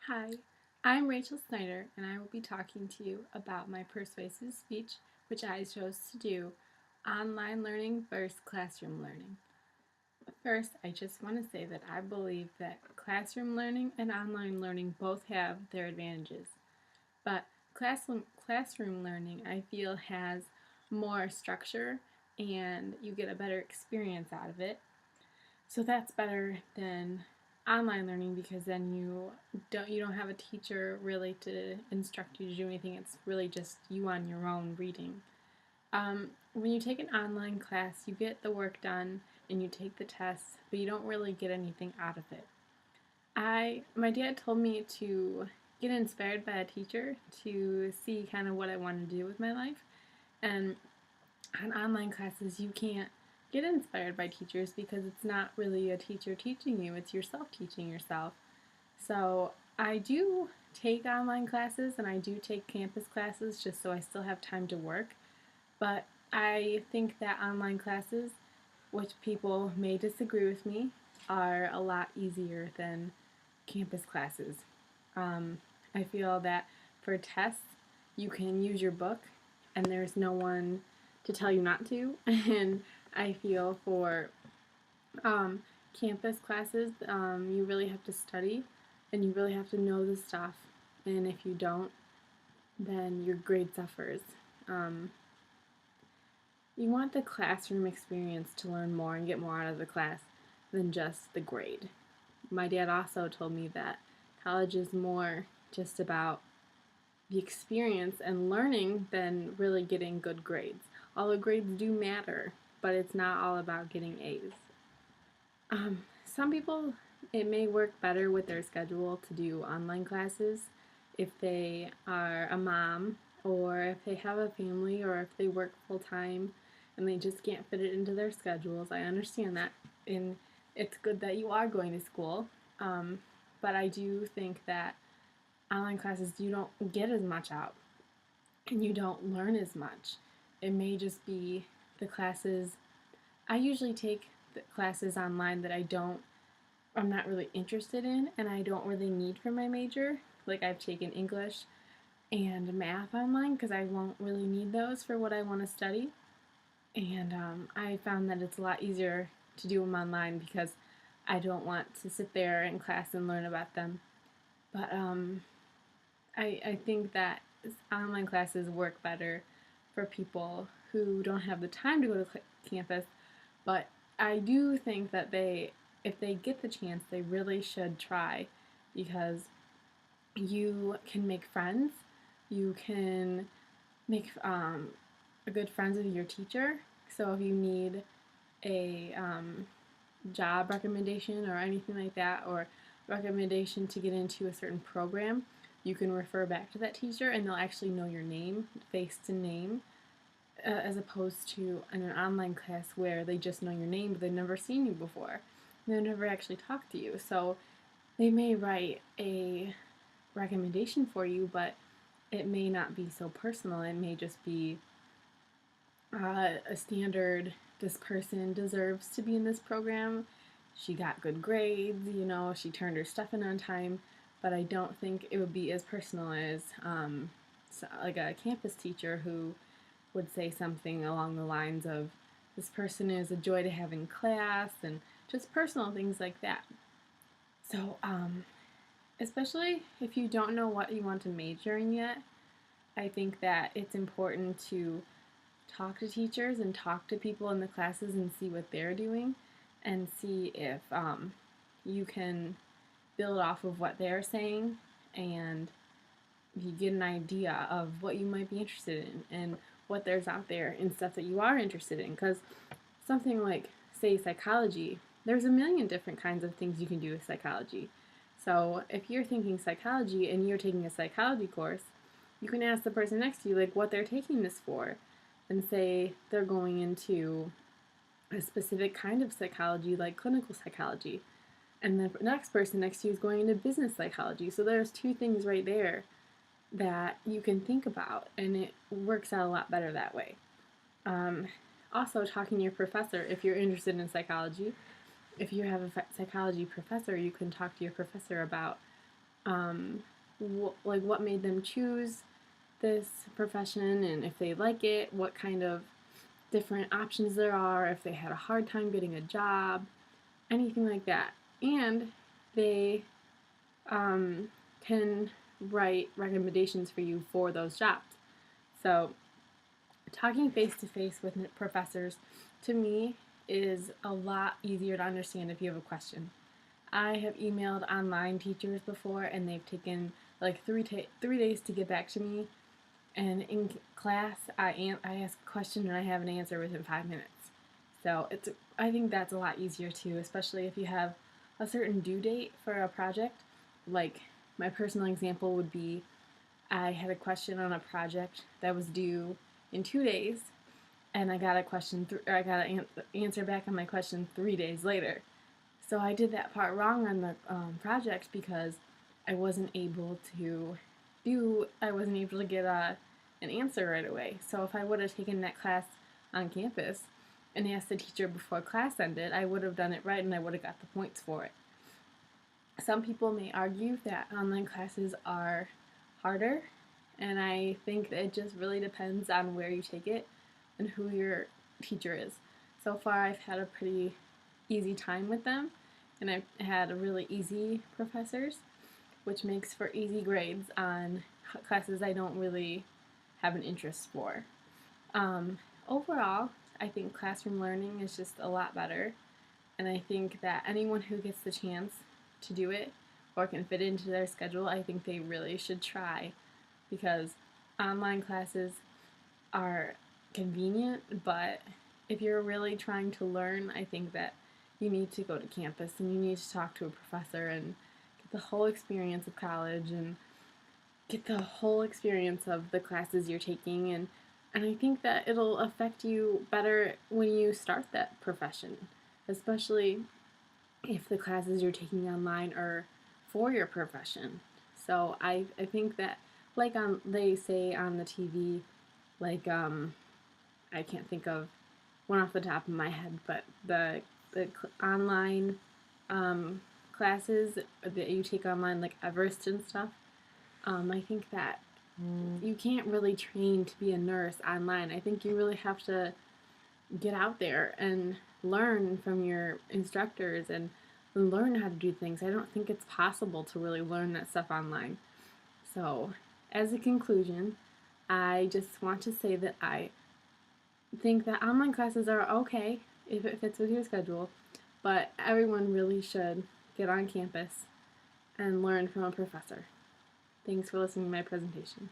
Hi, I'm Rachel Snyder, and I will be talking to you about my persuasive speech, which I chose to do online learning versus classroom learning. First, I just want to say that I believe that classroom learning and online learning both have their advantages, but classroom learning I feel has more structure and you get a better experience out of it. So that's better than online learning because then you don't have a teacher really to instruct you to do anything. It's really just you on your own reading. When you take an online class, you get the work done and you take the tests, but you don't really get anything out of it. My dad told me to get inspired by a teacher to see kind of what I want to do with my life, and on online classes, you can't get inspired by teachers because it's not really a teacher teaching you, it's yourself teaching yourself. So I do take online classes and I do take campus classes just so I still have time to work. But I think that online classes, which people may disagree with me, are a lot easier than campus classes. Um, I feel that for tests, you can use your book and there's no one to tell you not to. And I feel for um, campus classes, you really have to study and you really have to know the stuff. And if you don't, then your grade suffers. Um, you want the classroom experience to learn more and get more out of the class than just the grade. My dad also told me that college is more just about the experience and learning than really getting good grades. Although grades do matter, but it's not all about getting A's. Some people, it may work better with their schedule to do online classes if they are a mom or if they have a family or if they work full time and they just can't fit it into their schedules. I understand that, and it's good that you are going to school, but I do think that online classes you don't get as much out and you don't learn as much. It may just be the classes. I usually take the classes online that I'm not really interested in and I don't really need for my major. Like I've taken English and math online because I won't really need those for what I want to study. And I found that it's a lot easier to do them online because I don't want to sit there in class and learn about them. But I think that online classes work better for people who don't have the time to go to campus, but I do think that if they get the chance, they really should try because you can make friends, you can make a good friends with your teacher. So if you need a job recommendation or anything like that, or recommendation to get into a certain program, you can refer back to that teacher and they'll actually know your name, face to name, as opposed to in an online class where they just know your name but they've never seen you before. They've never actually talked to you. So they may write a recommendation for you, but it may not be so personal. It may just be a standard, this person deserves to be in this program. She got good grades, she turned her stuff in on time, but I don't think it would be as personal as like a campus teacher who would say something along the lines of, this person is a joy to have in class, and just personal things like that. So, especially if you don't know what you want to major in yet, I think that it's important to talk to teachers and talk to people in the classes and see what they're doing and see if you can build off of what they're saying and you get an idea of what you might be interested in and what there's out there and stuff that you are interested in. Because something like, say, psychology, there's a million different kinds of things you can do with psychology. So if you're thinking psychology and you're taking a psychology course, you can ask the person next to you like what they're taking this for and say they're going into a specific kind of psychology like clinical psychology. And the next person next to you is going into business psychology. So there's two things right there that you can think about, and it works out a lot better that way. Also, talking to your professor, if you're interested in psychology, if you have a psychology professor, you can talk to your professor about like what made them choose this profession, and if they like it, what kind of different options there are, if they had a hard time getting a job, anything like that. And they can write recommendations for you for those jobs. So, talking face to face with professors, to me, is a lot easier to understand if you have a question. I have emailed online teachers before, and they've taken like 3 days to get back to me. And in class, I ask a question and I have an answer within 5 minutes. So I think that's a lot easier too, especially if you have a certain due date for a project. Like my personal example would be, I had a question on a project that was due in 2 days, and I got a I got an answer back on my question 3 days later. So I did that part wrong on the project because I wasn't able to get an answer right away. So if I would have taken that class on campus and asked the teacher before class ended, I would have done it right and I would have got the points for it. Some people may argue that online classes are harder, and I think that it just really depends on where you take it and who your teacher is. So far, I've had a pretty easy time with them, and I've had really easy professors, which makes for easy grades on classes I don't really have an interest for. Overall, I think classroom learning is just a lot better, and I think that anyone who gets the chance to do it or can fit into their schedule, I think they really should try, because online classes are convenient, but if you're really trying to learn, I think that you need to go to campus and you need to talk to a professor and get the whole experience of college and get the whole experience of the classes you're taking, and I think that it'll affect you better when you start that profession, especially if the classes you're taking online are for your profession. So I think that, like they say on the TV, like I can't think of one off the top of my head, but the online classes that you take online, like Everest and stuff, I think that you can't really train to be a nurse online. I think you really have to get out there and learn from your instructors and learn how to do things. I don't think it's possible to really learn that stuff online. So, as a conclusion, I just want to say that I think that online classes are okay if it fits with your schedule, but everyone really should get on campus and learn from a professor. Thanks for listening to my presentation.